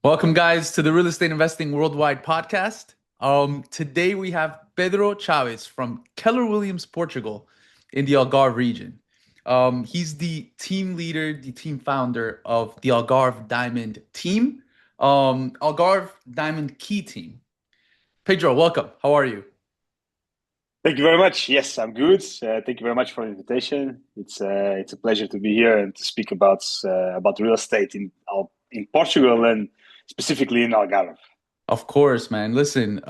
Welcome, guys, to the Real Estate Investing Worldwide podcast. Today we have Pedro Chaves from Keller Williams, Portugal, in the Algarve region. He's the team leader, the team founder of the Algarve Diamond Team, Algarve Diamond Key Team. Pedro, welcome. How are you? Thank you very much. Yes, I'm good. Thank you very much for the invitation. It's a pleasure to be here and to speak about real estate in Portugal and specifically in Algarve. Of course, man. Listen,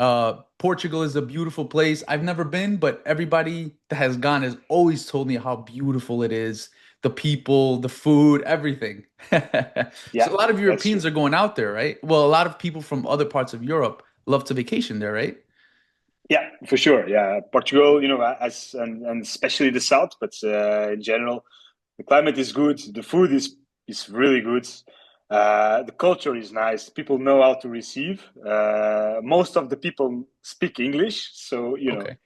Portugal is a beautiful place. I've never been, but everybody that has gone has always told me how beautiful it is. The people, the food, everything. Yeah, So a lot of that's Europeans true. are going out there, right? Well, a lot of people from other parts of Europe love to vacation there, right? Yeah, for sure. Yeah, Portugal, as and especially the south, but in general, the climate is good. The food is really good. The culture is nice. People know how to receive. Most of the people speak English, so Okay.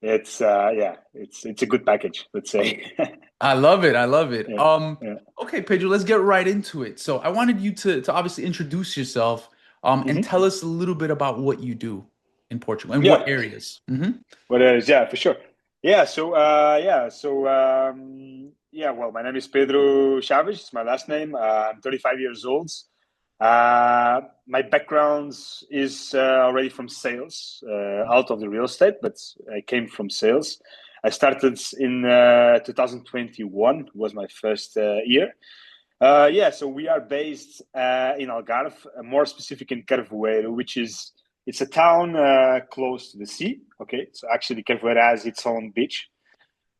it's a good package, let's say. I love it. I love it. Yeah, yeah. Okay, Pedro, let's get right into it. So I wanted you to obviously introduce yourself, and Hmm. tell us a little bit about what you do in Portugal and what Yeah. areas. What is yeah, for sure. Well, my name is Pedro Chaves. It's my last name. I'm 35 years old. My background is already from sales, out of the real estate, but I came from sales. I started in 2021 was my first year. So we are based in Algarve, more specific in Carvoeiro, which is it's a town close to the sea. Okay, so actually Carvoeiro has its own beach,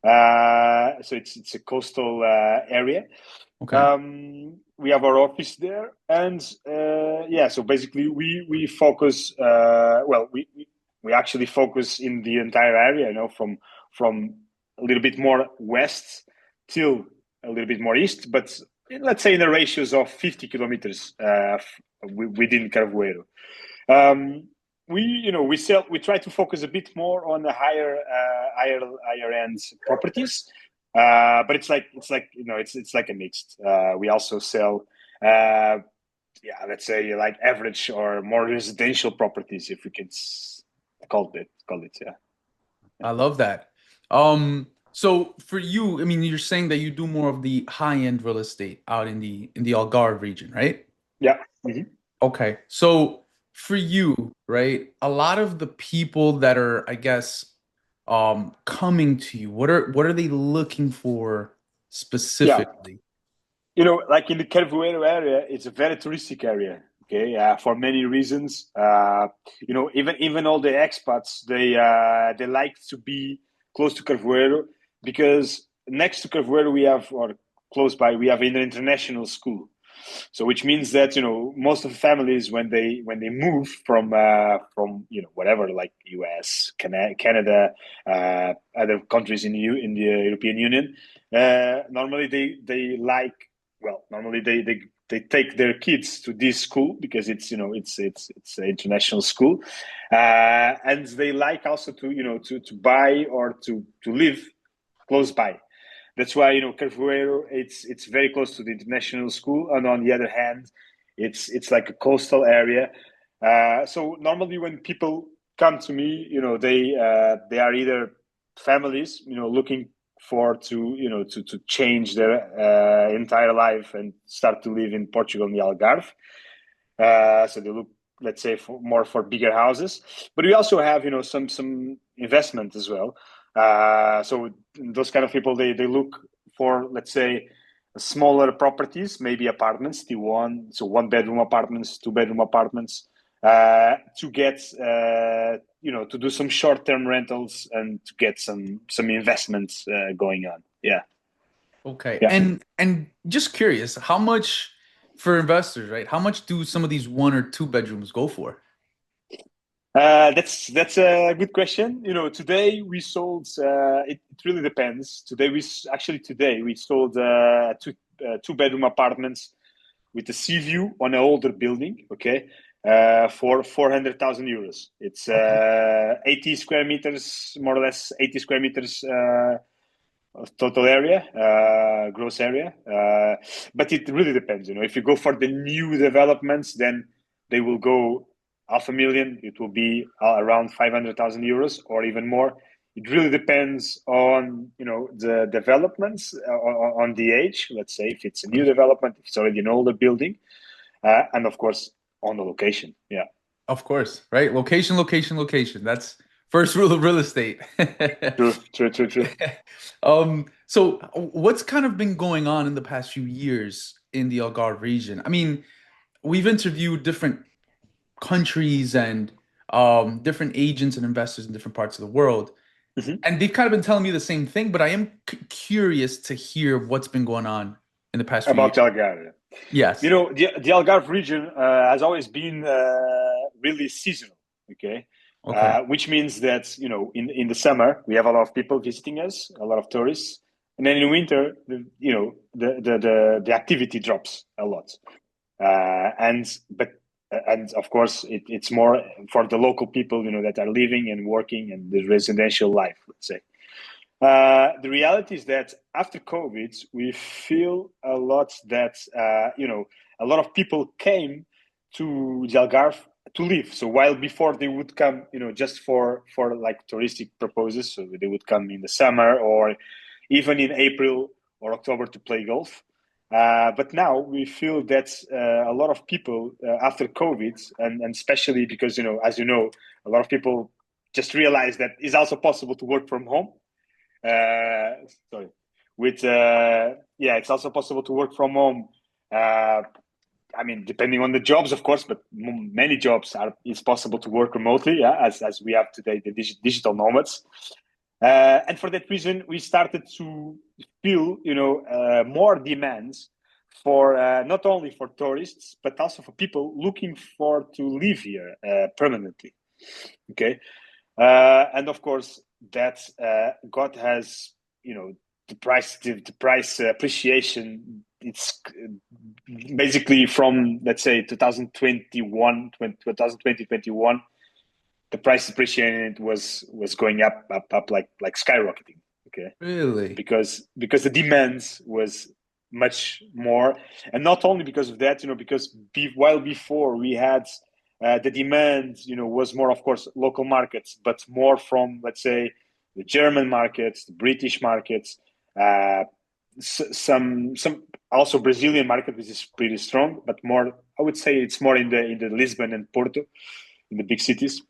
so it's a coastal area. Okay. We have our office there, and so basically we focus. We actually focus in the entire area. From a little bit more west till a little bit more east, but let's say in the ratios of 50 kilometers within Carvoeiro. Um, we try to focus a bit more on the higher end properties, but it's like a mixed. We also sell, let's say like average or more residential properties, if we can call it, yeah. I love that. So for you, I mean, you're saying that you do more of the high-end real estate out in the Algarve region, right? Yeah. Mhm. Okay. So for you, right, a lot of the people that are, I guess, coming to you, what are they looking for Yeah. specifically? Like in the Carvoeiro area, it's a very touristic area. Okay, for many reasons. Even all the expats, they like to be close to Carvoeiro because next to Carvoeiro we have, or close by, we have an international school. So which means that most of the families when they move from whatever, like US, Canada, other countries in the European Union, normally they like well normally they take their kids to this school because it's an international school, and they like also to buy or to live close by. That's why Carvoeiro it's very close to the international school, and on the other hand, it's like a coastal area. So normally when people come to me, they are either families, looking for to change their entire life and start to live in Portugal in the Algarve. So they look, let's say, for bigger houses, but we also have some investment as well. So those kind of people they look for, let's say, smaller properties, maybe apartments, T1, so one bedroom apartments, two bedroom apartments, to get to do some short term rentals and to get some investments going on. Yeah, Okay. yeah. And just curious, how much for investors, right? How much do some of these one or two bedrooms go for? That's a good question. Today we sold. It really depends. Today we sold two bedroom apartments with a sea view on an older building. Okay, for 400,000 euros. It's Okay. 80 square meters, more or less 80 square meters total area, gross area. But it really depends. If you go for the new developments, then they will go 500,000. It will be around 500,000 euros or even more. It really depends on the developments, on the age. Let's say if it's a new development, if it's already an older building, and of course on the location. Yeah. Of course, right? Location, location, location. That's first rule of real estate. True. True. True. True. So what's kind of been going on in the past few years in the Algarve region? I mean, we've interviewed different countries and different agents and investors in different parts of the world, Mhm. and they've kind of been telling me the same thing, but I am curious to hear what's been going on in the past few About years. Algarve. Yes. The Algarve region has always been really seasonal. Okay. Okay. Which means that in the summer we have a lot of people visiting us, a lot of tourists, and then in winter the activity drops a lot. And of course it's more for the local people that are living and working and the residential life, let's say. The reality is that after COVID, we feel a lot that a lot of people came to the Algarve to live. So while before they would come, just for like touristic purposes, so they would come in the summer or even in April or October to play golf. But now we feel that a lot of people after COVID, and especially because as you know, a lot of people just realize that it's also possible to work from home. Sorry, with yeah, it's also possible to work from home. Uh, I mean, depending on the jobs, of course, but many jobs it's possible to work remotely. Yeah, as we have today, the digital nomads. And for that reason, we started to feel, more demands for not only for tourists but also for people looking for to live here permanently. Okay, and of course that God has the price appreciation. It's basically from, let's say, 2021 2021, the price appreciation was going up like skyrocketing. Okay, Really? because the demands was much more, and not only because of that, because while before we had the demand, was more, of course, local markets, but more from, let's say, the German markets, the British markets, uh, some also Brazilian market, which is pretty strong, but more, I would say, it's more in the Lisbon and Porto, in the big cities.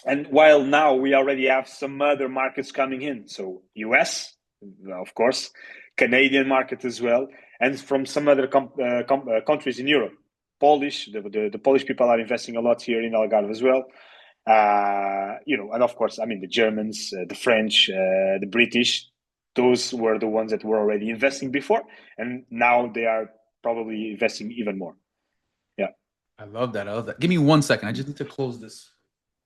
And while now we already have some other markets coming in, so US, of course, Canadian market as well, and from some other countries in Europe. The Polish people are investing a lot here in Algarve as well. And of course, I mean, the Germans, the French, the British, those were the ones that were already investing before, and now they are probably investing even more. Yeah. I love that. I love that. Give me 1 second. I just need to close this.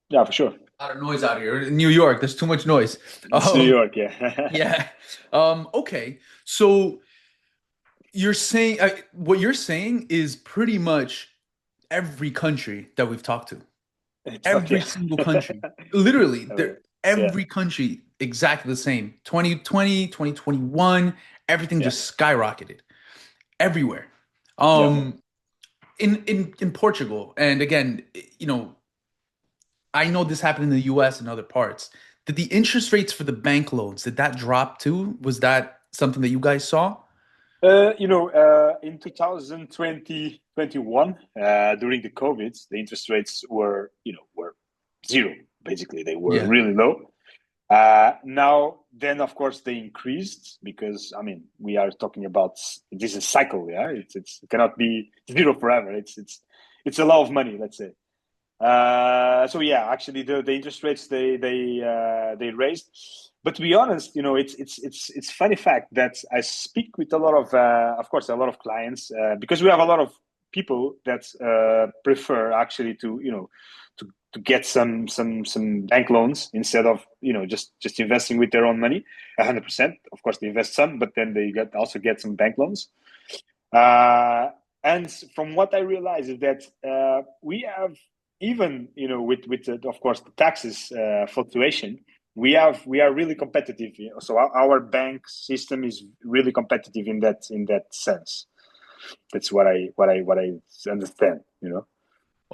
Yeah, for sure. A lot of noise out here. In New York, there's too much noise. It's New York, yeah. Yeah. Okay. So you're saying what you're saying is pretty much every country that we've talked to. It's not, Every yeah. single country. Literally, Oh, yeah, every country exactly the same. 2020, 2021, everything yeah, just skyrocketed everywhere. yeah. Um in Portugal, and again, I know this happened in the US and other parts. Did the interest rates for the bank loans, did that drop too? Was that something that you guys saw? In 2020, 21, during the COVID, the interest rates were zero. Basically, they were Yeah. really low. Now, then, of course, they increased because, I mean, we are talking about this is cycle. Yeah, it cannot be zero forever. It's a lot of money, let's say. So yeah, actually, the interest rates they raised. But to be honest, it's funny fact that I speak with a lot of course, a lot of clients, because we have a lot of people that prefer actually to to get some bank loans instead of just investing with their own money 100%. Of course, they invest some, but then they also get some bank loans. Uh, and from what I realize is that we have, even with of course the taxes fluctuation, we are really competitive. So our bank system is really competitive in that sense. That's what I understand.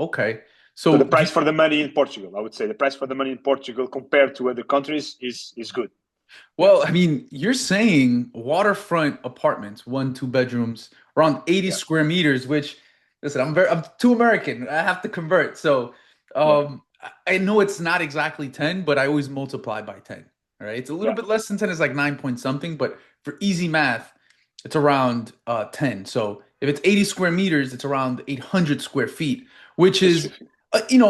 Okay. So the So price for the money in Portugal, I would say, the price for the money in Portugal compared to other countries is good. Yeah, well, I mean, you're saying waterfront apartments, one, two bedrooms, around 80 yeah, square meters, which, listen, I'm too American. I have to convert. So, yeah, I know it's not exactly 10, but I always multiply by 10. All right. It's a little yeah. bit less than 10, it's like 9 point something, but for easy math, it's around 10. So if it's 80 square meters, it's around 800 square feet, which That's is, 50.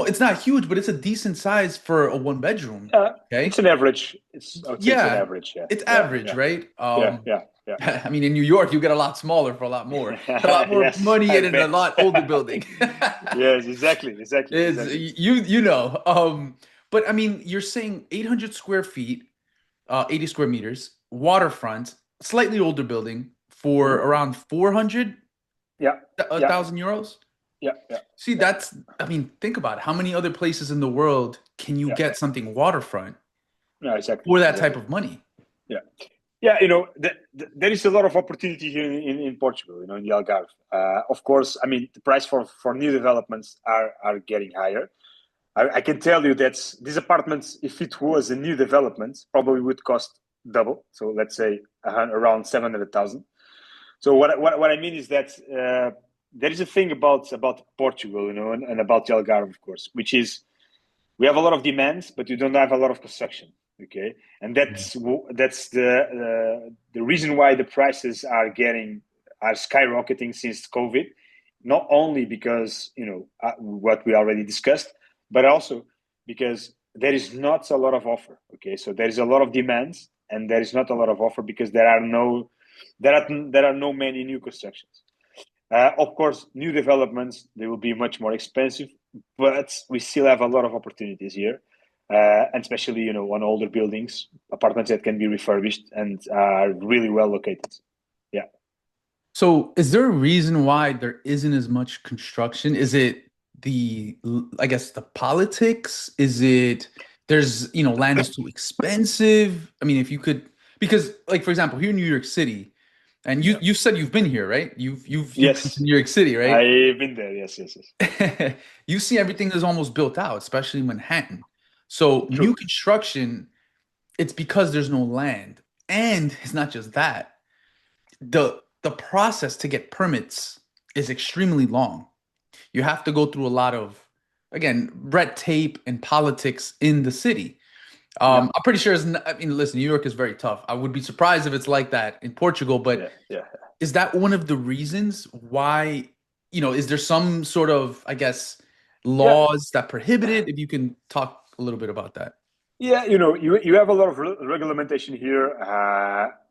it's not huge, but it's a decent size for a one bedroom. It's Okay. an average. I would say it's an Yeah, average. Yeah, it's yeah, average, yeah, right? yeah, yeah, yeah. I mean, in New York, you get a lot smaller for a lot more, a lot more Yes, money I and in a bet. lot older building. Yes, exactly, exactly, Is exactly. you know, but I mean, you're saying 800 square feet, 80 square meters, waterfront, slightly older building for Hmm. around 400 Yeah, a yeah, thousand euros. yeah, yeah, See, yeah, I mean, think about it. How many other places in the world can you yeah. get something waterfront No, exactly, for that type exactly. of money? Yeah. Yeah, there is a lot of opportunity here in Portugal, in the Algarve. Of course, I mean, the price for new developments are getting higher. I can tell you that these apartments, if it was a new development, probably would cost double. So let's say around 700,000. So what I mean is that there is a thing about Portugal, and about the Algarve, of course, which is we have a lot of demands, but you don't have a lot of construction. Okay, and that's the reason why the prices are skyrocketing since COVID. Not only because what we already discussed, but also because there is not a lot of offer. Okay, so there is a lot of demands, and there is not a lot of offer because there are no many new constructions. Of course, new developments they will be much more expensive, but we still have a lot of opportunities here, and especially on older buildings, apartments that can be refurbished and are really well located. Yeah, So, is there a reason why there isn't as much construction? Is it I guess, the politics? Is it land is too expensive? I mean, if you could, because, like, for example, here in New York City, and you yeah. you said you've been here, right? You've been to Yes, New York City, right? I've been there. Yes, yes, yes. You see everything is almost built out, especially in Manhattan. So, new True. construction, it's because there's no land. And it's not just that the process to get permits is extremely long. You have to go through a lot of, again, red tape and politics in the city. Yeah, I'm pretty sure I mean, listen, New York is very tough. I would be surprised if it's like that in Portugal, but yeah, yeah. is that one of the reasons why, is there some sort of, I guess, Yeah, laws that prohibit it? If you can talk a little bit about that. yeah, you have a lot of regulation here.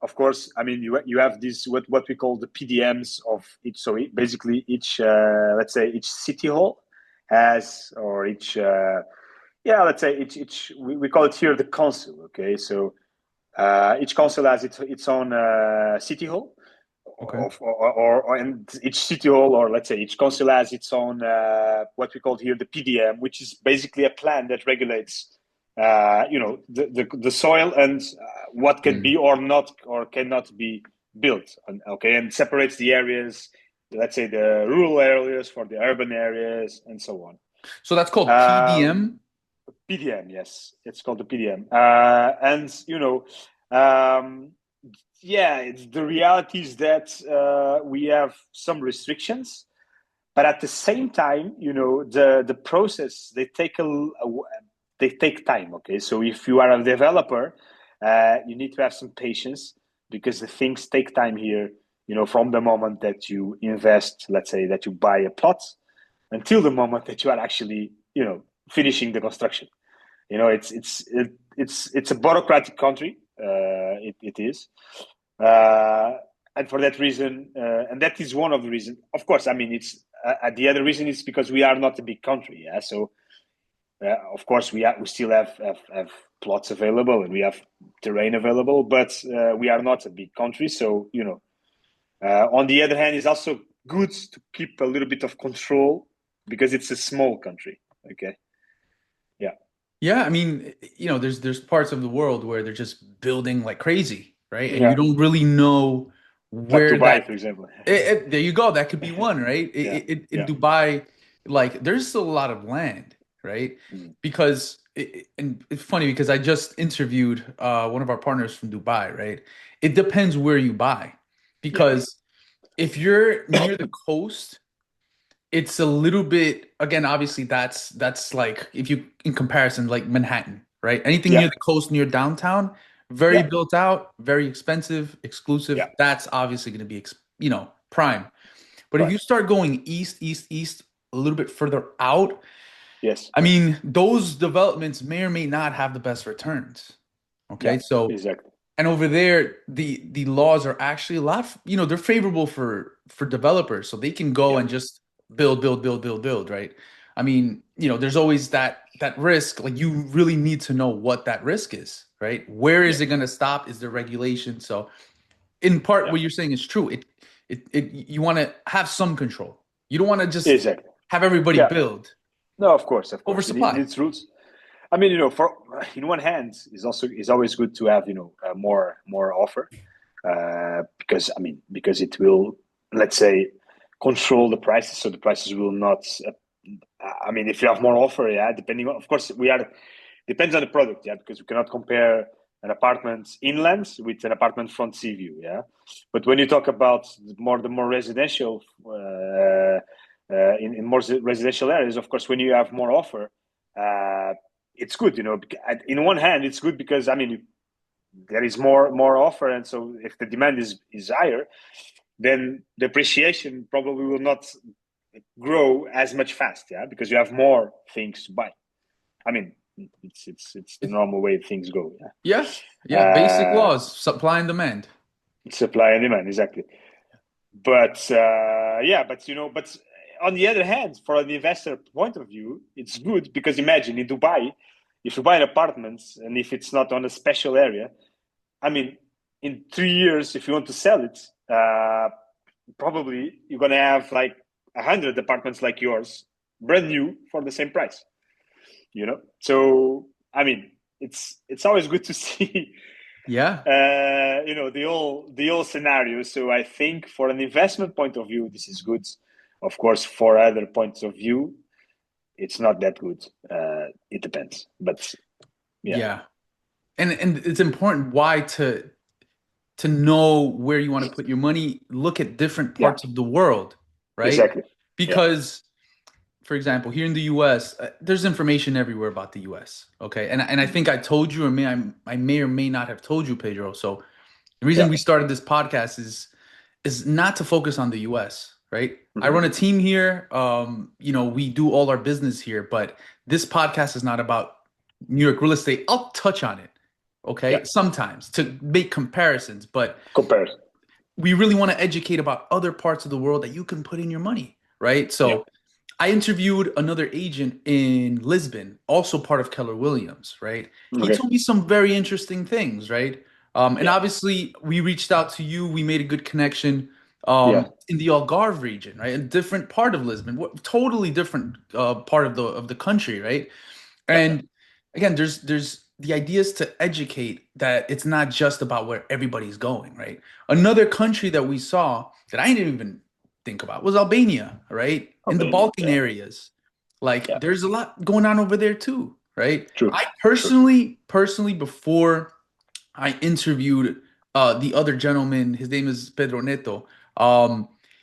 Of course, I mean, you have this what we call the PDMs of each. So basically, each let's say each city hall has, or each yeah, let's say each we call it here the council. Okay, so each council has its own city hall, Okay. and each city hall, or let's say each council has its own what we call here the PDM, which is basically a plan that regulates the soil and what can Mm. be or not or cannot be built. Okay, and separates the areas, let's say the rural areas for the urban areas and so on. So that's called Um, PDM. PDM, yes, it's called the PDM, and yeah, the reality is that we have some restrictions, but at the same time, the process they take time. Okay, so if you are a developer, you need to have some patience because the things take time here. From the moment that you invest, let's say that you buy a plot, until the moment that you are actually finishing the construction. It's a bureaucratic country. It is, uh, and for that reason, and that is one of the reasons. Of course, I mean the other reason is because we are not a big country. Yeah, so of course we still have plots available and we have terrain available, but we are not a big country. So on the other hand, it's also good to keep a little bit of control because it's a small country. Okay, yeah. Yeah, I mean, there's parts of the world where they're just building like crazy, right? And you Yeah, don't really know like where Dubai, that. for example. There you go. That could be one, right? Yeah, In yeah. Dubai, like there's still a lot of land, right? Mm. Because and it's funny because I just interviewed one of our partners from Dubai, right? It depends where you buy, Yeah, because if you're near the coast, it's a little bit, again, obviously that's like, if you in comparison, like Manhattan, right? Anything near yeah, the coast, near downtown, very yeah, built out, very expensive, yeah. exclusive. That's obviously going to be prime. But if Right. you start going east, east, east, a little bit further out, Yes. I mean, those developments may or may not have the best returns. Yeah. Okay, so, Exactly. and over there, the laws are actually a lot, they're favorable for developers, so they can go Yeah. and just build, build, build, build, build, right? I mean, there's always that risk. Like, you really need to know what that risk is, right? Where Yeah. is it going to stop? Is there regulation? So, in part, Yeah. what you're saying is true. You want to have some control. You don't want to just Exactly. have everybody Yeah. build No, of course, of course. It oversupply. needs rules. I mean, for in one hand, is always good to have more offer, because I mean because it will, let's say, control the prices, so the prices will not. I mean, if you have more offer, yeah, depending on, of course, depends on the product, yeah, because we cannot compare an apartment inland with an apartment front sea view, yeah. But when you talk about the more residential, in more residential areas, of course, when you have more offer, uh, it's good, In one hand, it's good because I mean there is more offer, and so if the demand is higher, then the appreciation probably will not grow as much fast, yeah, because you have more things to buy. I mean, it's the normal way things go. Yeah, Yeah, yeah, basic laws, supply and demand. supply and demand, exactly. But yeah, but on the other hand, for an investor point of view, it's good because imagine in Dubai, if you buy an apartment and if it's not on a special area, I mean, in 3 years, if you want to sell it, probably you're gonna have like 100 apartments like yours, brand new for the same price. So I mean, it's always good to see Yeah, the whole scenario. So I think for an investment point of view, this is good. Of course, for other points of view, it's not that good. It depends, but yeah, yeah. And it's important why to know where you want to put your money, look at different yeah, parts of the world, right? exactly, yeah, Because, for example, here in the US, there's information everywhere about the US, okay? And I think I told you, or I may or may not have told you, Pedro. So the reason yeah, we started this podcast is not to focus on the US, right? I mm-hmm. run a team here. We do all our business here, but this podcast is not about New York real estate. I'll touch on it, Yeah, okay? Sometimes to make comparisons, but comparison, we really want to educate about other parts of the world that you can put in your money, right? yeah, So I interviewed another agent in Lisbon, also part of Keller Williams, right? He okay, told me some very interesting things, right? And yeah, obviously, we reached out to you. We made a good connection yeah, in the Algarve region, right? A different part of Lisbon, totally different part of the country, right? yeah, And again, there's the idea is to educate that it's not just about where everybody's going, right? Another country that we saw that I didn't even think about was Albania, right? In the Albania, Balkan yeah, areas. Like yeah, there's a lot going on over there too, right? true, I true, personally before I interviewed the other gentleman, his name is Pedro Neto.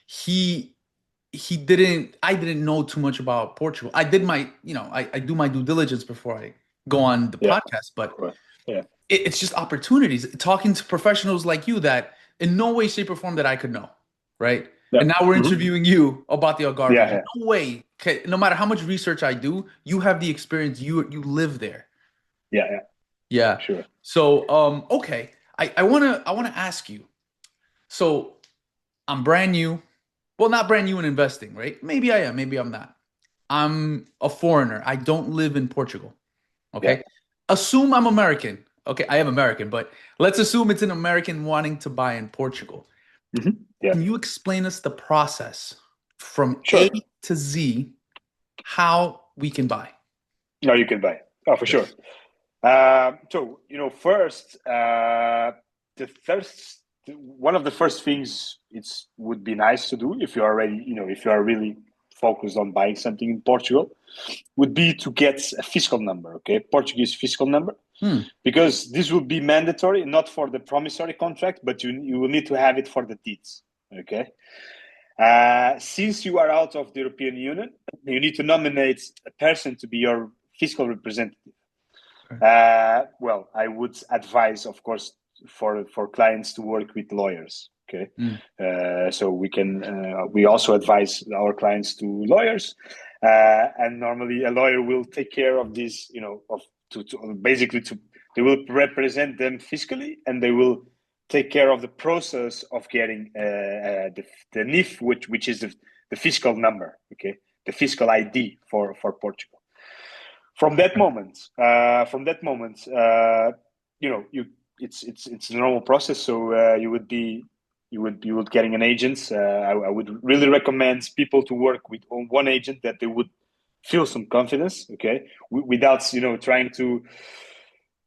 He I didn't know too much about Portugal. I did I do my due diligence before I go on the yeah, podcast, but right, yeah, it's just opportunities talking to professionals like you that in no way, shape, or form that I could know, right? yeah, And now we're mm-hmm. interviewing you about the Algarve Yeah, region. yeah, No way, okay, no matter how much research I do, you have the experience. You live there. yeah, yeah, Yeah. sure, So okay. I wanna ask you. So I'm brand new. Well, not brand new in investing, right? Maybe I am, maybe I'm not. I'm a foreigner. I don't live in Portugal. yeah, Okay. Assume I'm American. Okay, I am American, but let's assume it's an American wanting to buy in Portugal. mm-hmm. Yeah, Can you explain us the process from A sure. to Z, how we can buy? No, you can buy. Oh, for sure. Yes. So, first, the first one of the first things it's would be nice to do if you are already, if you are really focused on buying something in Portugal, would be to get a fiscal number, okay, Portuguese fiscal number, Hmm. because this will be mandatory, not for the promissory contract, but you will need to have it for the deeds, okay. Since you are out of the European Union, you need to nominate a person to be your fiscal representative. Okay. Well, I would advise, of course, for clients to work with lawyers. Okay, Hmm. so we also advise our clients to lawyers, and normally a lawyer will take care of this. They will represent them fiscally, and they will take care of the process of getting the NIF, which is the fiscal number. Okay, the fiscal ID for Portugal. From that moment, it's a normal process. So you would getting an agent. I would really recommend people to work with one agent that they would feel some confidence. Okay, without trying to,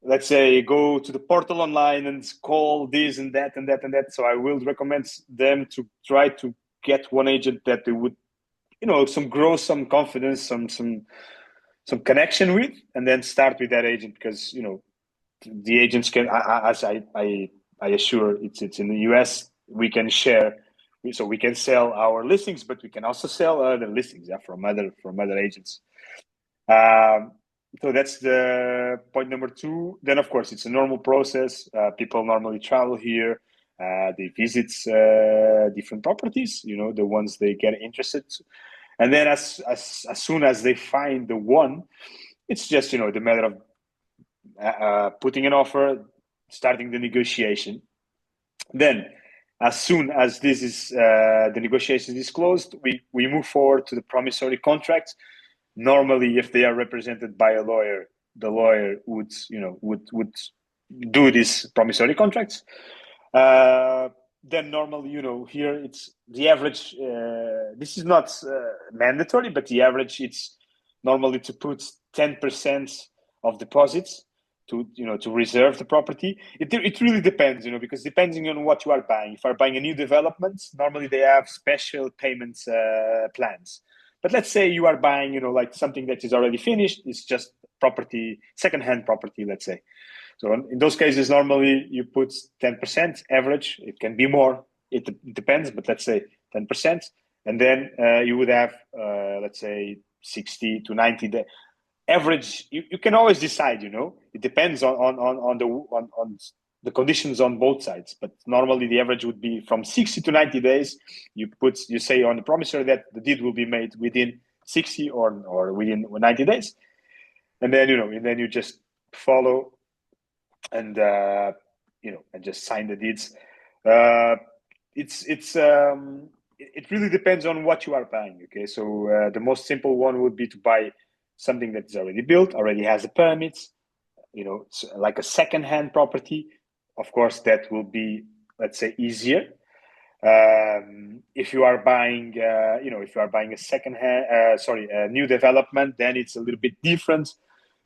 let's say, go to the portal online and call this and that and that and that. So I will recommend them to try to get one agent that they would grow some confidence, some connection with, and then start with that agent, because the agents can, as I assure, it's in the US, we can share, so we can sell our listings, but we can also sell other listings, from other agents. So that's the point number two. Then of course it's a normal process. People normally travel here. They visit different properties, the ones they get interested. And then as soon as they find the one, it's just the matter of putting an offer, starting the negotiation. Then, as soon as this is the negotiation is closed, we move forward to the promissory contract. Normally, if they are represented by a lawyer, the lawyer would do these promissory contracts. Then normally, here it's the average. This is not mandatory, but the average it's normally to put 10% of deposits to reserve the property. It really depends, because depending on what you are buying. If you are buying a new development, normally they have special payments plans. But let's say you are buying, like something that is already finished. It's just property, second-hand property, let's say. So in those cases, normally you put 10% average. It can be more. It depends, but let's say 10%. And then you would have, let's say, 60 to 90 days. Average, you can always decide, it depends on the conditions on both sides. But normally the average would be from 60 to 90 days. You say on the promissory that the deed will be made within 60 or within 90 days. And then, you just follow and just sign the deeds. It really depends on what you are buying. Okay, so the most simple one would be to buy something that is already built, already has the permits. Like a second-hand property. Of course, that will be, let's say, easier. If you are buying, a new development, then it's a little bit different,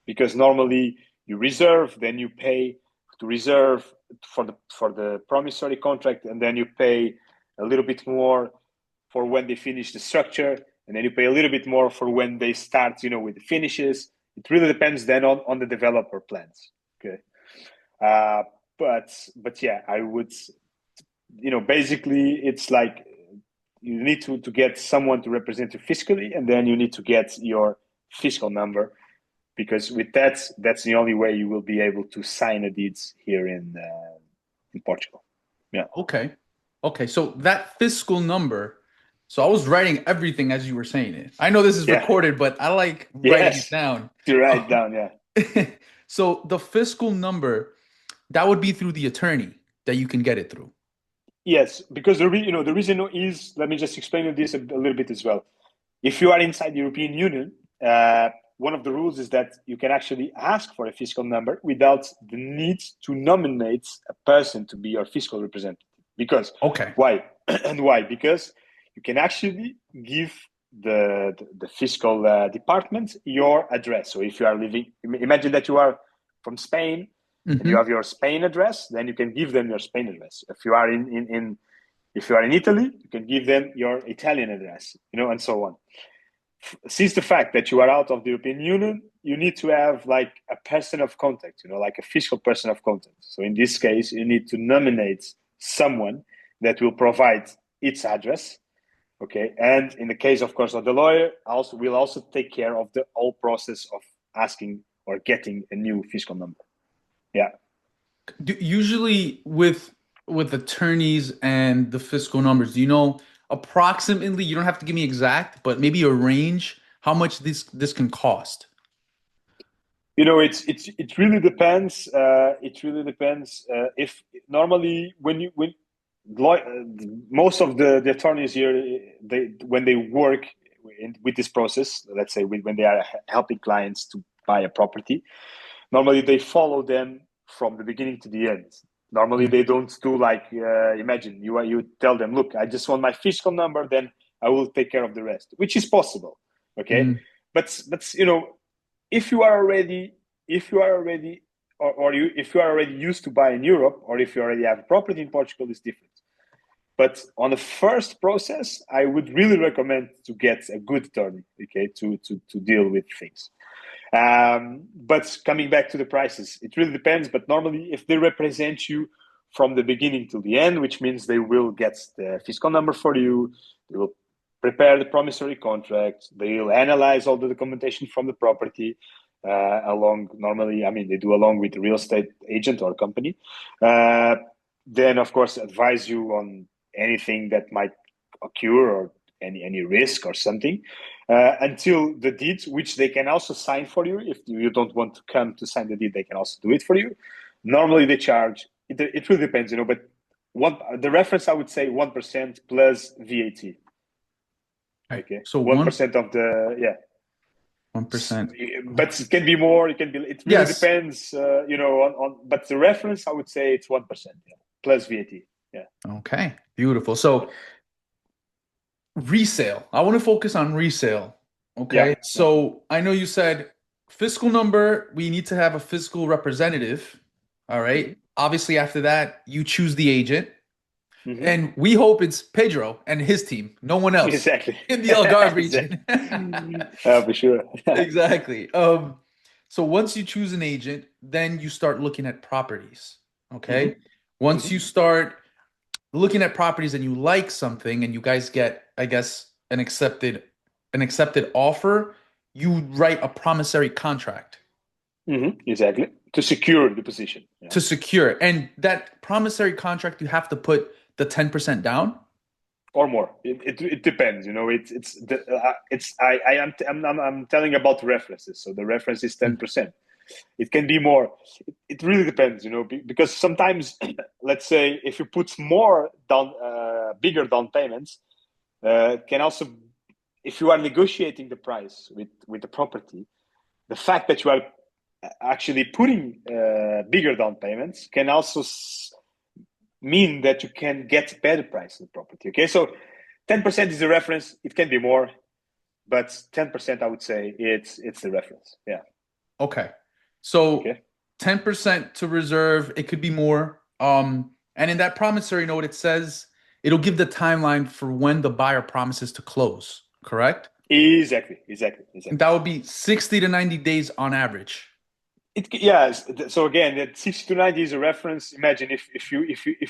because normally you reserve, then you pay to reserve for the promissory contract, and then you pay a little bit more for when they finish the structure, and then you pay a little bit more for when they start, with the finishes. It really depends then on the developer plans. Okay, but yeah, I would, basically it's like you need to get someone to represent you fiscally, and then you need to get your fiscal number, because with that's the only way you will be able to sign the deeds here in Portugal. Yeah. Okay. Okay. So that fiscal number. So I was writing everything as you were saying it. I know this is Yeah. recorded, but I like writing it Yes. down. To write down. Yeah. So the fiscal number, that would be through the attorney that you can get it through. Yes, because the reason is, let me just explain this a little bit as well. If you are inside the European Union, one of the rules is that you can actually ask for a fiscal number without the need to nominate a person to be your fiscal representative. Because Okay. why? And why? Because you can actually give the fiscal department your address. So if you are living, imagine that you are from Spain and you Mm-hmm. have your Spain address, then you can give them your Spain address. If you are if you are in Italy, you can give them your Italian address, and so on. Since the fact that you are out of the European Union, you need to have like a person of contact, like a fiscal person of contact. So in this case, you need to nominate someone that will provide its address. Okay. And in the case, of course, of the lawyer, will also take care of the whole process of asking or getting a new fiscal number. Yeah. Usually with attorneys and the fiscal numbers, do you know approximately, you don't have to give me exact, but maybe a range how much this can cost? It really depends. It really depends. If normally when most of the attorneys here, when they work with this process, let's say when they are helping clients to buy a property, normally they follow them from the beginning to the end. Normally Mm, they don't do like imagine you tell them, look, I just want my fiscal number, then I will take care of the rest, which is possible. Okay, mm, but if you are already if you are already or you if you are already used to buy in Europe, or if you already have a property in Portugal, is different. But on the first process, I would really recommend to get a good attorney, okay, to deal with things. But coming back to the prices, it really depends. But normally, if they represent you from the beginning to the end, which means they will get the fiscal number for you, they will prepare the promissory contract, they will analyze all the documentation from the property, along normally, I mean, they do along with the real estate agent or company. Then, of course, advise you on anything that might occur, or any risk or something, until the deed, which they can also sign for you. If you don't want to come to sign the deed, they can also do it for you. Normally they charge, it really depends, but the reference, I would say 1% plus VAT. okay. Okay, So 1% of the, yeah. 1%. But it can be more, it really Yes. depends, but the reference, I would say it's 1%, yeah, plus VAT. Yeah. Okay. Beautiful. So resale. I want to focus on resale. Yeah. Okay. So I know you said fiscal number, we need to have a fiscal representative. All Mm-hmm. right. Obviously, after that, you choose the agent. Mm-hmm. And we hope it's Pedro and his team, no one else Exactly. in the Algarve region. Exactly. For sure. Exactly. So once you choose an agent, then you start looking at properties. Mm-hmm. Okay. Once Mm-hmm. you start looking at properties and you like something and you guys get, I guess, an accepted offer, you write a promissory contract Mm-hmm. Exactly. To secure the position. Yeah. to secure. And that promissory contract, you have to put the 10% down. Or more. It depends. I'm telling about references. So the reference is 10%. It can be more. It really depends. Because sometimes, let's say, if you put more down, bigger down payments, can also, if you are negotiating the price with the property, the fact that you are actually putting bigger down payments can also mean that you can get better price on the property. Okay, so 10% is the reference. It can be more, but 10%, I would say, it's the reference. Yeah. Okay. So Okay. 10% to reserve, it could be more. And in that promissory note, it says it'll give the timeline for when the buyer promises to close, correct? Exactly. Exactly. And Exactly. that would be 60 to 90 days on average. Yes. So again, that 60 to 90 is a reference. Imagine if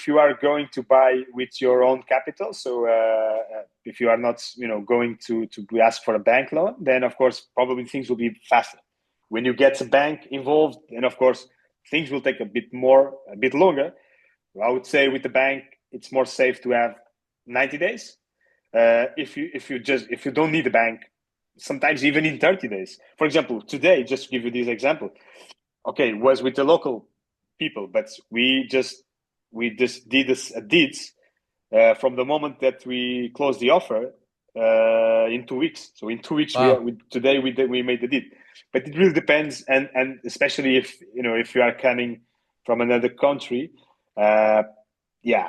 you are going to buy with your own capital. So if you are not going to ask for a bank loan, then of course probably things will be faster. When you get a bank involved, then of course things will take a bit longer. I would say with the bank, it's more safe to have 90 days. If you don't need a bank, sometimes even in 30 days. For example, today, just to give you this example, okay, it was with the local people, but we just did a deeds from the moment that we closed the offer in 2 weeks. So in 2 weeks, Wow. today we made the deed. But it really depends, and especially if you are coming from another country, uh, yeah,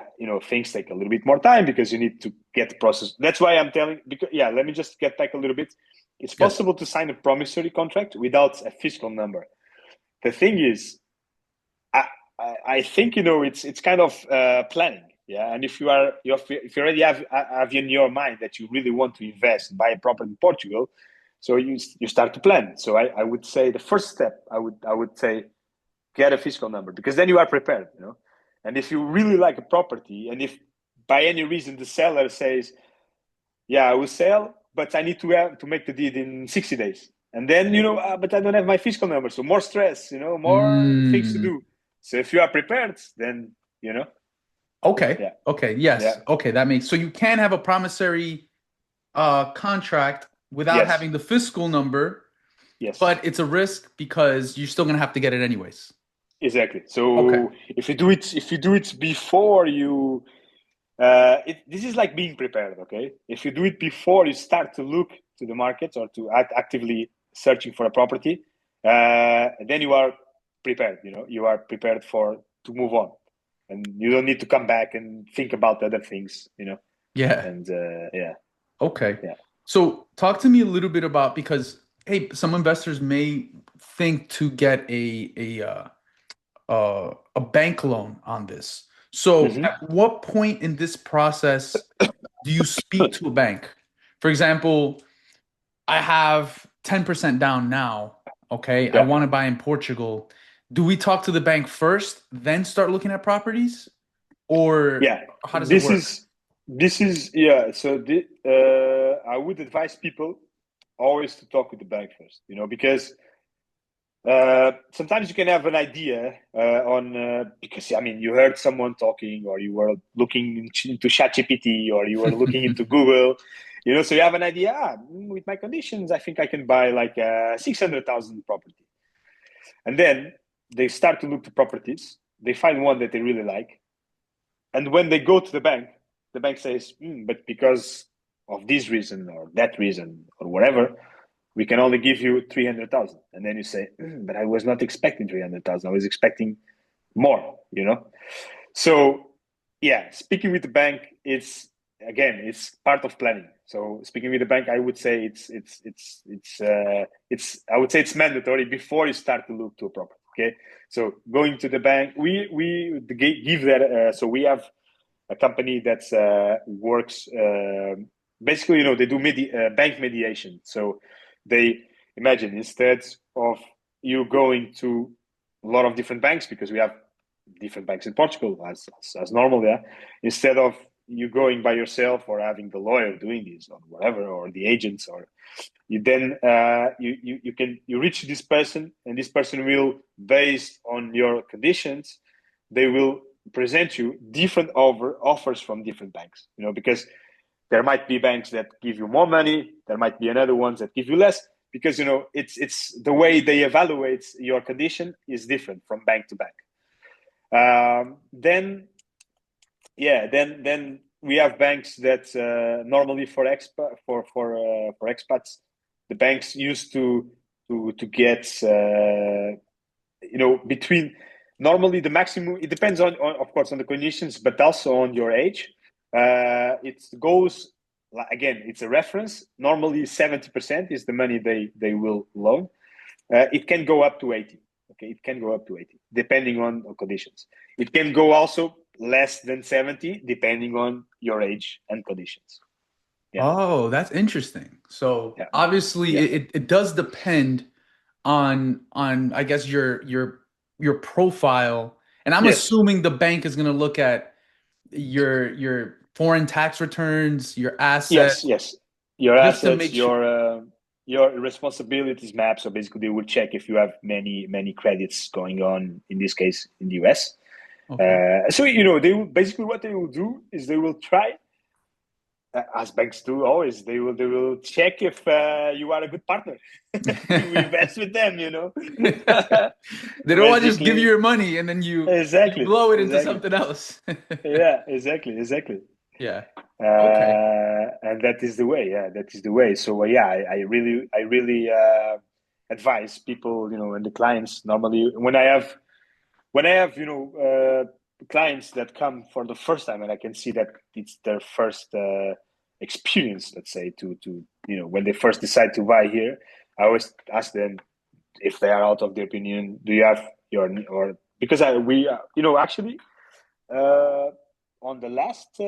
things take a little bit more time because you need to get the process. That's why I'm telling. Because let me just get back a little bit. It's Yes. possible to sign a promissory contract without a fiscal number. The thing is, I think it's kind of planning, yeah. And if if you already have in your mind that you really want to invest, buy a property in Portugal, so you start to plan. So I would say the first step I would say get a fiscal number, because then you are prepared, And if you really like a property, and if by any reason the seller says, yeah, I will sell, but I need to make the deed in 60 days. And then, but I don't have my fiscal number. So more stress, more things to Mm. do. So if you are prepared, then, Okay. yeah, Okay. yeah, Yes. Okay. That makes so you can have a promissory contract without yes, having the fiscal number, yes, but it's a risk because you're still gonna have to get it anyways. exactly. Okay. So if you do it before you, this is like being prepared, okay? If you do it before you start to look to the markets or to actively searching for a property, then you are prepared. You are prepared to move on, and you don't need to come back and think about other things. Yeah. And yeah, Okay. yeah. So talk to me a little bit about because hey, some investors may think to get a bank loan on this. So Mm-hmm. at what point in this process do you speak to a bank? For example, I have 10% down now. Okay. I Yeah, want to buy in Portugal. Do we talk to the bank first, then start looking at properties? Or yeah. how does it This work? is this is yeah. So I would advise people always to talk with the bank first. Because sometimes you can have an idea on because I mean you heard someone talking, or you were looking into ChatGPT, or you were looking into Google, so you have an idea. With my conditions, I think I can buy like a 600,000 property, and then they start to look to properties. They find one that they really like, and when they go to the bank says, "But because of this reason or that reason or whatever, we can only give you 300,000." And then you say, "But I was not expecting 300,000. I was expecting more. So, yeah, speaking with the bank, it's part of planning. So speaking with the bank, I would say I would say it's mandatory before you start to look to a property. Okay, so going to the bank, we give that. So we have a company that works basically, they do bank mediation. So they imagine, instead of you going to a lot of different banks, because we have different banks in Portugal as normal, yeah. Instead of you going by yourself or having the lawyer doing this or whatever, or the agents, or you then you reach this person, and this person will, based on your conditions, they will present you different offers from different banks, because there might be banks that give you more money, there might be another ones that give you less, because it's the way they evaluate your condition is different from bank to bank. Then yeah, then we have banks that normally for expats, the banks used to get between, normally the maximum, it depends on of course on the conditions, but also on your age. It goes, again, it's a reference. Normally 70% is the money they will loan. It can go up to 80. Okay, it can go up to 80 depending on conditions. It can go also less than 70 depending on your age and conditions. Yeah, Oh, that's interesting. So yeah, obviously yeah. it does depend on I guess your profile. And I'm Yes, assuming the bank is gonna look at your foreign tax returns, your yes, assets, yes. Your just to assets, make sure. your responsibilities map. So basically, they will check if you have many credits going on. In this case, in the US. Okay. So they will basically, what they will do is they will try, as banks do always, they will check if you are a good partner to invest with them. They don't want to just give you Basically, your money and then you exactly, blow it into exactly. something else. Yeah, exactly. Yeah. Okay. And that is the way. Yeah, that is the way. So yeah, I really advise people, and the clients, normally when I have clients that come for the first time, and I can see that it's their first experience, let's say, to when they first decide to buy here. I always ask them if they are out of the opinion, do you have your, or because actually on the last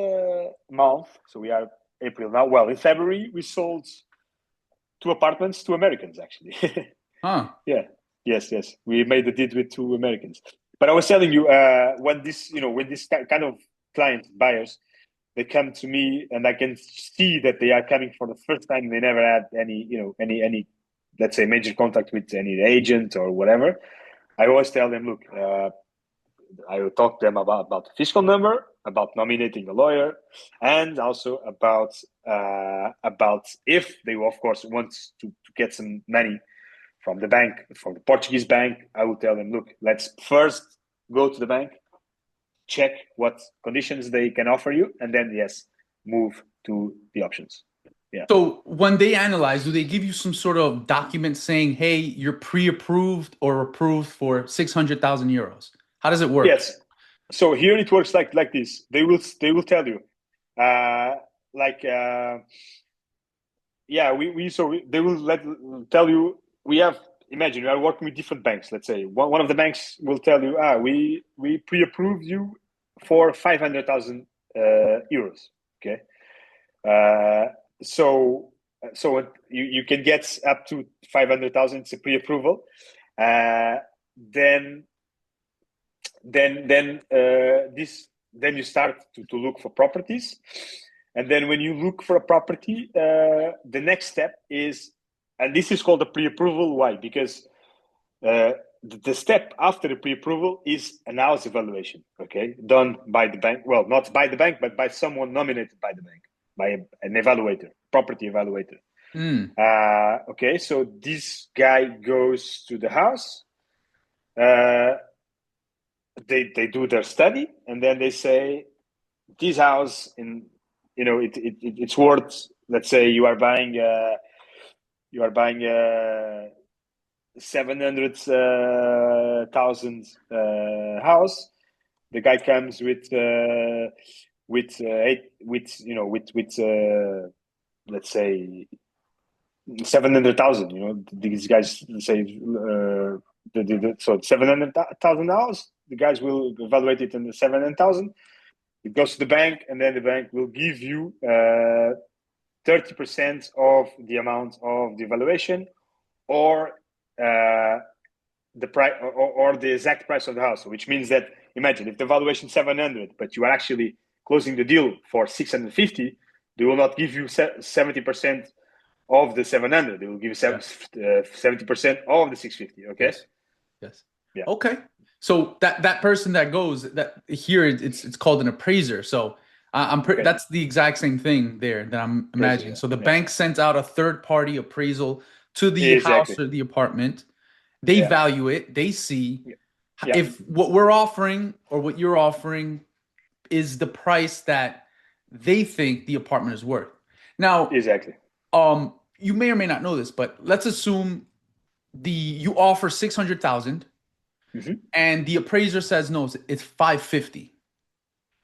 month, so we are April now. Well, in February we sold 2 apartments to Americans, actually. Huh. Yeah. Yes. We made a deal with 2 Americans. But I was telling you, when this kind of client buyers, they come to me and I can see that they are coming for the first time. They never had any, let's say, major contact with any agent or whatever. I always tell them, look, I will talk to them about the fiscal number, about nominating a lawyer, and also about if they, of course, want to get some money from the bank, from the Portuguese bank. I will tell them, look, let's first go to the bank, check what conditions they can offer you, and then, yes, move to the options. Yeah. So when they analyze, do they give you some sort of document saying, "Hey, you're pre-approved or approved for 600,000 euros"? How does it work? Yes. So here it works like this. They will tell you, like, yeah, they will tell you, we have, imagine you are working with different banks. Let's say one of the banks will tell you, we pre-approved you for 500,000 euros. Okay. So you can get up to 500,000. It's a pre-approval. Then you start to look for properties, and then when you look for a property, the next step is, and this is called a pre-approval. Why? Because the step after the pre-approval is an house evaluation, okay, done by the bank. Well, not by the bank, but by someone nominated by the bank, by an evaluator, property evaluator. Mm. Okay, so this guy goes to the house. They do their study, and then they say, this house, it's worth, let's say you are buying 700,000 house. The guy comes with let's say 700,000. These guys say so 700,000 house. The guys will evaluate it in the 700,000. It goes to the bank, and then the bank will give you 30% of the amount of the evaluation, or the price, or the exact price of the house. Which means that, imagine if the valuation is 700, but you are actually closing the deal for 650, they will not give you 70% of the 700. They will give you 70% of the 650. Okay. Yes. Yeah. Okay. So that person that goes, that here it's called an appraiser. So Okay. that's the exact same thing there that I'm imagining. So the Yeah. bank sends out a third party appraisal to the Exactly. house or the apartment. They Yeah. value it. They see Yeah. if what we're offering or what you're offering is the price that they think the apartment is worth. Now, Exactly. you may or may not know this, but let's assume you offer 600,000 and the appraiser says no, it's 550.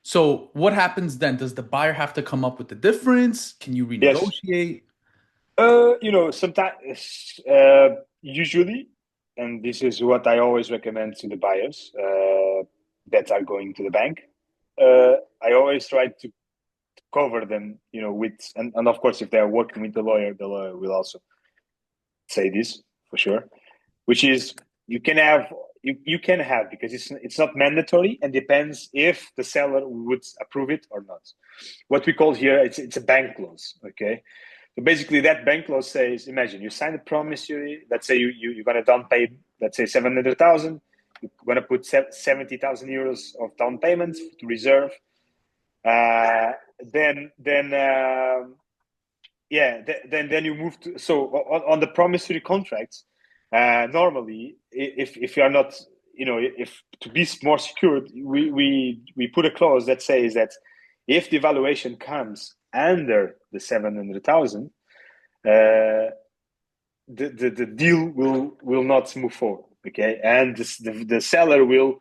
So what happens then? Does the buyer have to come up with the difference? Can you Yes. renegotiate? Sometimes, usually, and this is what I always recommend to the buyers that are going to the bank. I always try to cover them, with, and of course, if they are working with the lawyer will also say this for sure, which is, you can have, because it's not mandatory, and depends if the seller would approve it or not. What we call here, it's a bank clause. Okay. So basically, that bank clause says, imagine you sign a promissory. Let's say you're going to down pay, let's say 700,000. You're going to put 70,000 euros of down payment to reserve. Then you move to, so on the promissory contracts. Normally, if you are not, if to be more secured, we put a clause that says that if the valuation comes under the 700,000, the deal will not move forward. Okay, and the seller will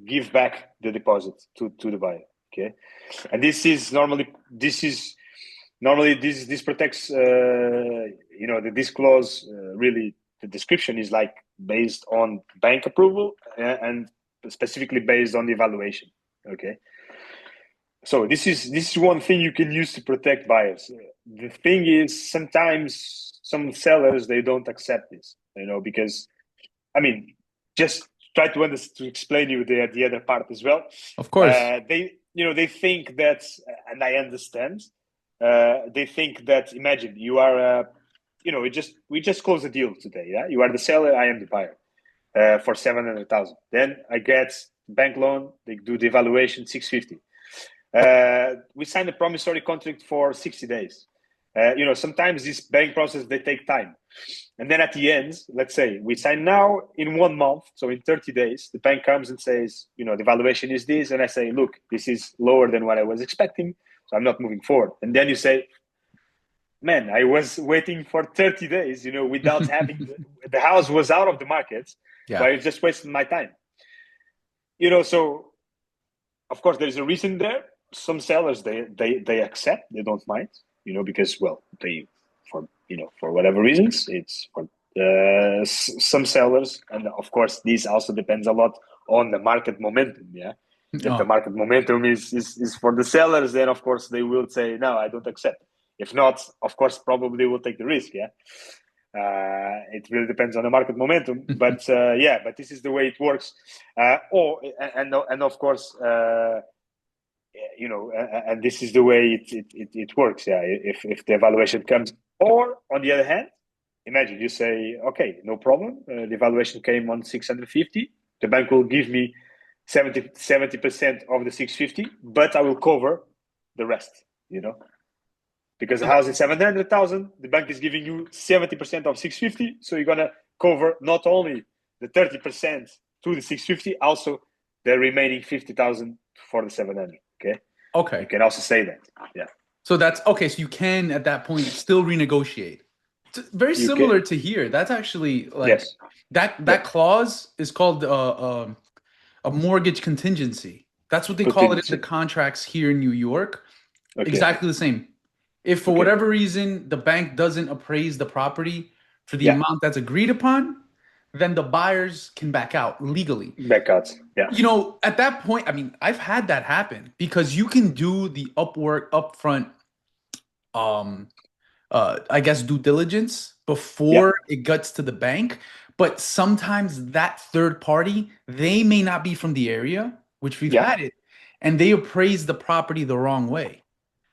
give back the deposit to the buyer. Okay, and this protects. This clause really, the description is like based on bank approval and specifically based on the evaluation. Okay, so this is one thing you can use to protect buyers. The thing is, sometimes some sellers, they don't accept this, because just try to explain you the other part as well. Of course. They think that, and I understand. They think that, imagine you are, we just closed a deal today. Yeah, you are the seller, I am the buyer, for 700,000. Then I get bank loan. They do the evaluation 650. We signed a promissory contract for 60 days. Sometimes this bank process, they take time. And then at the end, let's say we sign now, in 1 month, so in 30 days, the bank comes and says, the valuation is this. And I say, look, this is lower than what I was expecting, so I'm not moving forward. And then you say, man, I was waiting for 30 days, without having the house was out of the market. Yeah. So I just wasted my time. So of course there is a reason there. Some sellers, they accept, they don't mind, because, well, for whatever reasons, it's for some sellers. And of course, this also depends a lot on the market momentum. Yeah. If the market momentum is for the sellers, then of course they will say, no, I don't accept. If not, of course, probably will take the risk. Yeah. It really depends on the market momentum, but but this is the way it works. And of course, and this is the way it works. Yeah. If the evaluation comes, or on the other hand, imagine you say, okay, no problem. The evaluation came on 650. The bank will give me 70% of the 650, but I will cover the rest, because the house is 700,000. The bank is giving you 70% of 650. So you're going to cover not only the 30% to the 650, also the remaining 50,000 for the 700. Okay. You can also say that. Yeah. So that's okay. So you can, at that point, still renegotiate. It's very similar to here. That's actually like, yes. that clause is called a mortgage contingency. That's what they call it in the contracts here in New York. Okay. Exactly the same. If for whatever reason the bank doesn't appraise the property for the amount that's agreed upon, then the buyers can back out legally. Back out. Yeah. At that point, I've had that happen, because you can do the upfront I guess due diligence before it gets to the bank. But sometimes that third party, they may not be from the area, which we've had it, and they appraise the property the wrong way.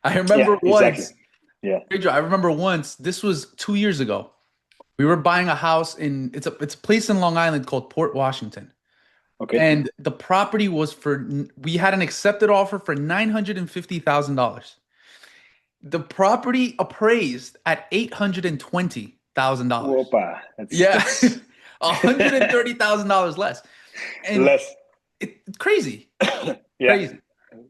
I remember once, Pedro, I remember once, this was 2 years ago. We were buying a house it's a place in Long Island called Port Washington. Okay. And the property was we had an accepted offer for $950,000. The property appraised at $820,000. Yeah, $130,000 less. And it's crazy. Crazy.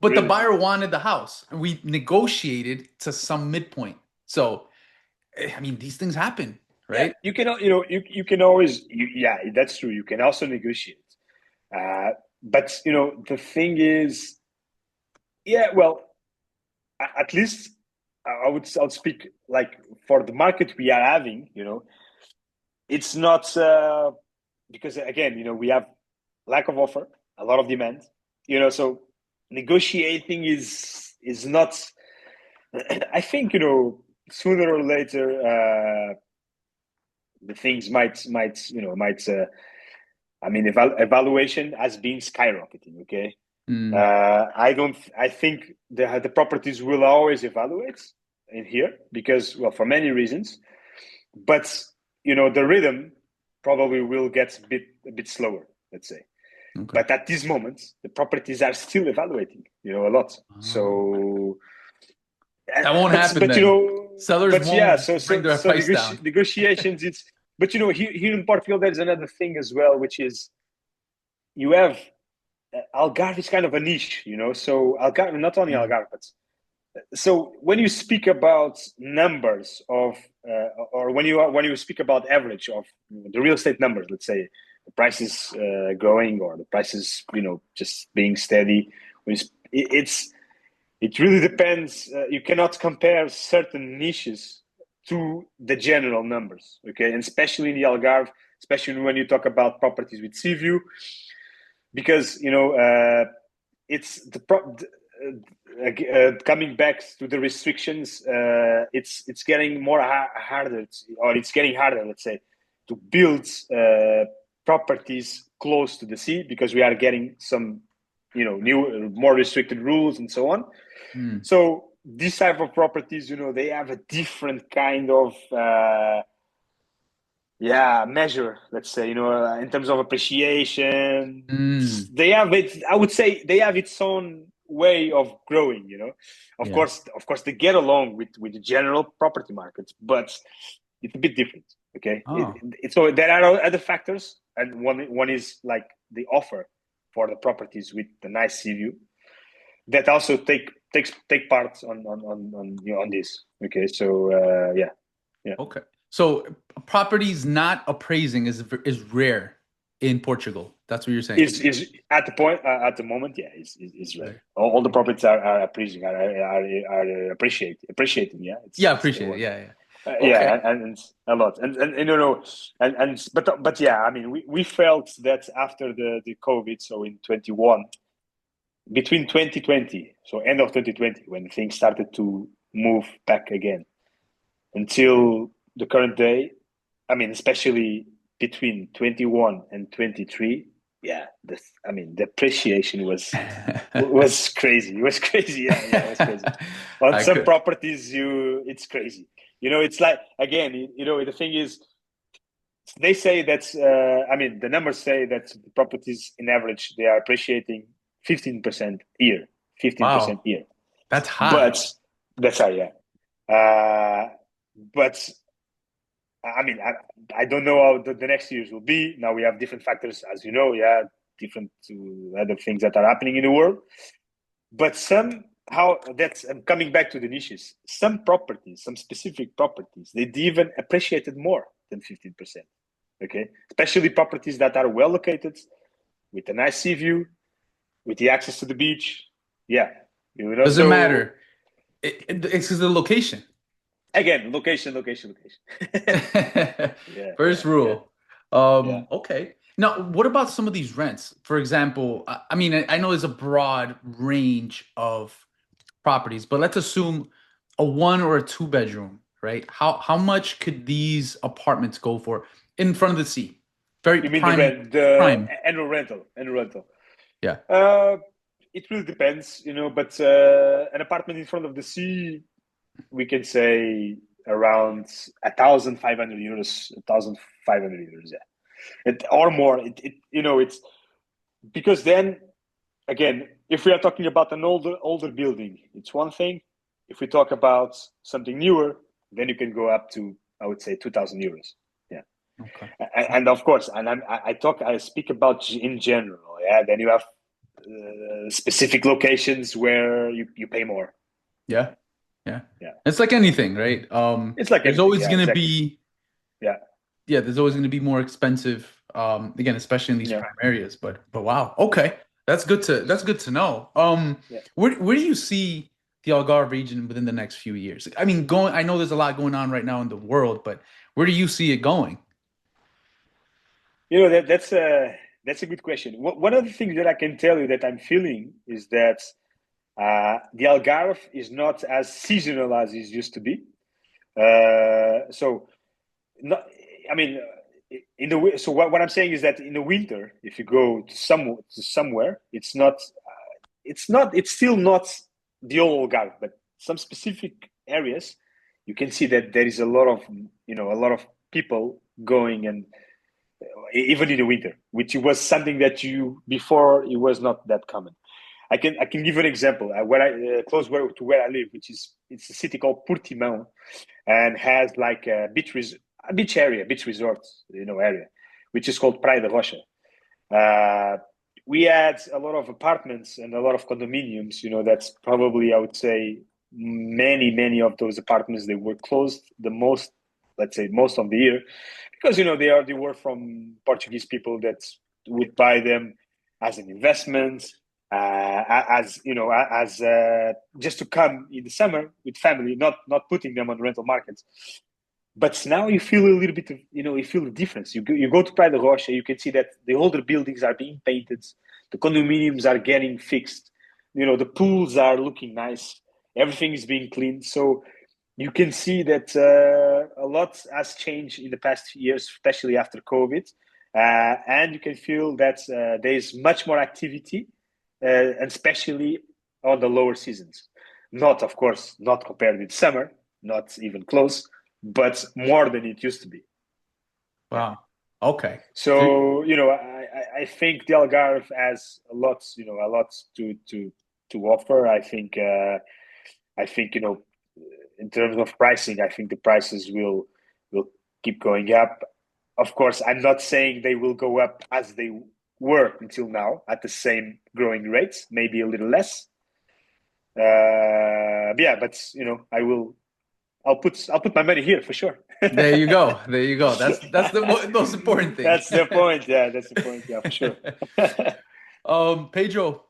But really, the buyer wanted the house, and we negotiated to some midpoint. So, these things happen, right? Yeah, you can always, that's true. You can also negotiate. But the thing is, well, at least I'll speak like for the market we are having. It's not because again, we have lack of offer, a lot of demand. So negotiating is not. I think sooner or later the things might evaluation has been skyrocketing. Okay. I think the properties will always evaluate in here because, well, for many reasons, but the rhythm probably will get a bit slower, let's say. Okay. But at this moment, the properties are still evaluating, a lot. So that won't happen. But sellers won't bring their price down. Negotiations, but here in Portugal, there's another thing as well, which is you have Algarve is kind of a niche, So Algarve, not only Algarve, but so when you speak about numbers of, or when you speak about average of the real estate numbers, let's say the prices growing or the prices, just being steady. It really depends. You cannot compare certain niches to the general numbers, okay? And especially in the Algarve, especially when you talk about properties with sea view, because it's coming back to the restrictions. It's getting more harder, or it's getting harder, let's say, to build properties close to the sea, because we are getting some new, more restricted rules and so on. So this type of properties, they have a different kind of measure, let's say, in terms of appreciation. They have it, I would say, they have its own way of growing. Of course, they get along with the general property markets, but it's a bit different. Okay. So there are other factors, and one is like the offer for the properties with the nice sea view that also take part on this. Okay. So Okay. So properties not appraising is rare in Portugal. That's what you're saying. Is at the moment, is rare. Right. All the properties are appraising, are appreciating. Yeah. Appreciate it. Yeah. Okay. And a lot, but yeah, I mean, we felt that after the COVID, so in 21, between 2020, so end of 2020, when things started to move back again, until the current day, I mean, especially between 21 and 23, the appreciation was crazy. It was crazy. It was crazy. On some properties, it's crazy. It's like, again, the thing is, they say that, the numbers say that the properties in average, they are appreciating 15% year, 15% year. That's high. But that's high, yeah. But I mean, I don't know how the next years will be. Now we have different factors, as you know, different other things that are happening in the world. But somehow, that's coming back to the niches. Some properties, some specific properties, they even appreciated more than 15%. Okay, especially properties that are well located, with a nice sea view, with the access to the beach. Yeah, doesn't matter. It's the location. Again, location. First rule. Okay. Now, what about some of these rents? For example, I mean, I know there's a broad range of properties, but let's assume a 1 or a 2 bedroom, right? How much could these apartments go for in front of the sea? Very You mean prime, the annual rental? Yeah. It really depends, but an apartment in front of the sea, we can say around 1,500 euros, 1,500 euros, or more. It's because then, again, if we are talking about an older building, it's one thing. If we talk about something newer, then you can go up to, I would say, 2,000 euros. Yeah. Okay. And of course, and I speak about in general. Yeah. Then you have specific locations where you pay more. Yeah. It's like anything, right? It's like there's always going to be there's always going to be more expensive. Again, especially in these prime areas. But wow, okay, that's good to know. Where do you see the Algarve region within the next few years? I mean, I know there's a lot going on right now in the world, but where do you see it going? That's a good question. One of the things that I can tell you that I'm feeling is that the Algarve is not as seasonal as it used to be. What I'm saying is that in the winter, if you go to somewhere, it's still not the old Algarve, but some specific areas, you can see that there is a lot of people going, and even in the winter, which was something that before it was not that common. I can give you an example. Close to where I live, it's a city called Portimão, and has like a beach resort, area, which is called Praia da Rocha. We had a lot of apartments and a lot of condominiums. That's probably, I would say, many of those apartments, they were closed the most let's say most of the year, because they were from Portuguese people that would buy them as an investment, as just to come in the summer with family, not putting them on rental markets. But now you feel a little bit of, you feel the difference. You go to Praia da Rocha, you can see that the older buildings are being painted, the condominiums are getting fixed, the pools are looking nice, everything is being cleaned. So you can see that a lot has changed in the past few years, especially after COVID. And you can feel that there is much more activity, and especially on the lower seasons. Not, of course, not compared with summer, not even close, but more than it used to be. Wow. Okay. So I think the Algarve has a lot to offer. I think in terms of pricing, I think the prices will keep going up. Of course, I'm not saying they will go up as they were until now at the same growing rates, maybe a little less. Yeah, but I'll put my money here for sure. There you go. There you go. That's the most important thing. That's the point. Yeah, that's the point. Yeah, for sure. Pedro,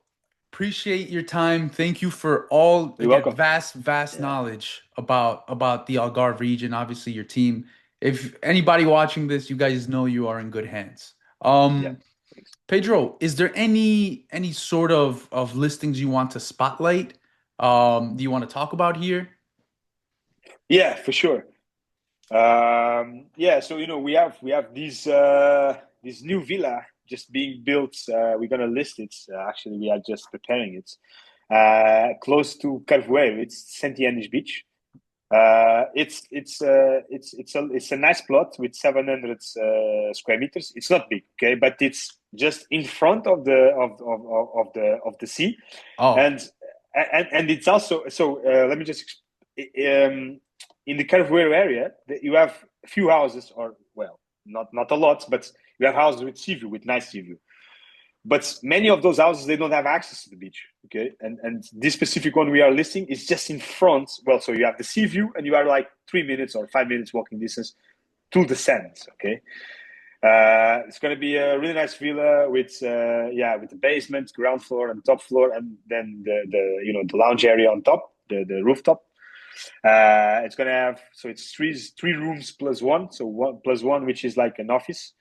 appreciate your time. Thank you for all, You're again, welcome. vast Yeah, knowledge about the Algarve region, obviously your team. If anybody watching this, you guys know you are in good hands. yeah. Thanks. Pedro, is there any sort of listings you want to spotlight? Do you want to talk about here? Yeah, for sure. Yeah, so we have this new villa just being built. We're gonna list it. Actually, we are just preparing it. Close to Carvoeiro, it's Santianes Beach. It's a nice plot with 700 square meters. It's not big, okay, but it's just in front of the sea, Oh, and and it's also so. Let me just in the Carvoeiro area, you have a few houses, or well, not a lot, but you have houses with sea view, with nice sea view. But many of those houses, they don't have access to the beach. Okay, and this specific one we are listing is just in front. Well, so you have the sea view, and you are like 3 minutes or 5 minutes walking distance to the sands. Okay, it's going to be a really nice villa with with the basement, ground floor, and top floor, and then the lounge area on top, the rooftop. It's going to have, so it's three rooms plus one, so one plus one, which is like an office.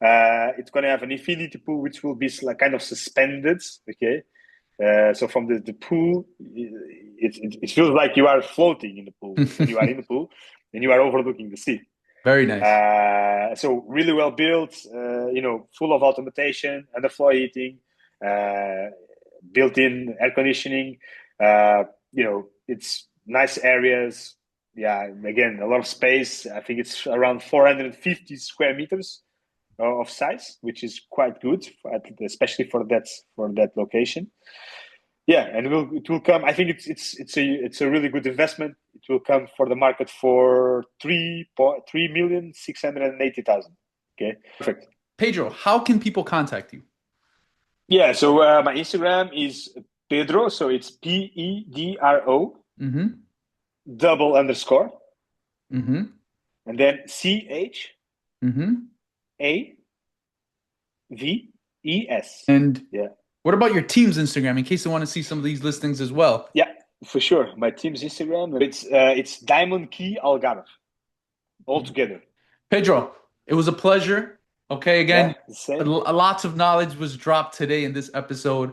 It's going to have an infinity pool, which will be like kind of suspended. Okay, so from the pool, it feels like you are floating in the pool when you are in the pool, and you are overlooking the sea. very nice. So really well built, full of automation, underfloor heating, built-in air conditioning. It's nice areas. Yeah, again, a lot of space. I think it's around 450 square meters of size, which is quite good, especially for that location. Yeah, and it will come. I think it's a really good investment. It will come for the market for 3,680,000. Okay, perfect. Pedro, how can people contact you? Yeah, so my Instagram is Pedro, so it's Pedro Mm-hmm. double underscore, Mm-hmm. and then CHAVES. Mm-hmm. And Yeah, what about your team's Instagram in case they want to see some of these listings as well? yeah, for sure. My team's Instagram, it's Diamond Key Algarve, all together. Pedro, it was a pleasure. Okay, again, Yeah, the same. lots of knowledge was dropped today in this episode.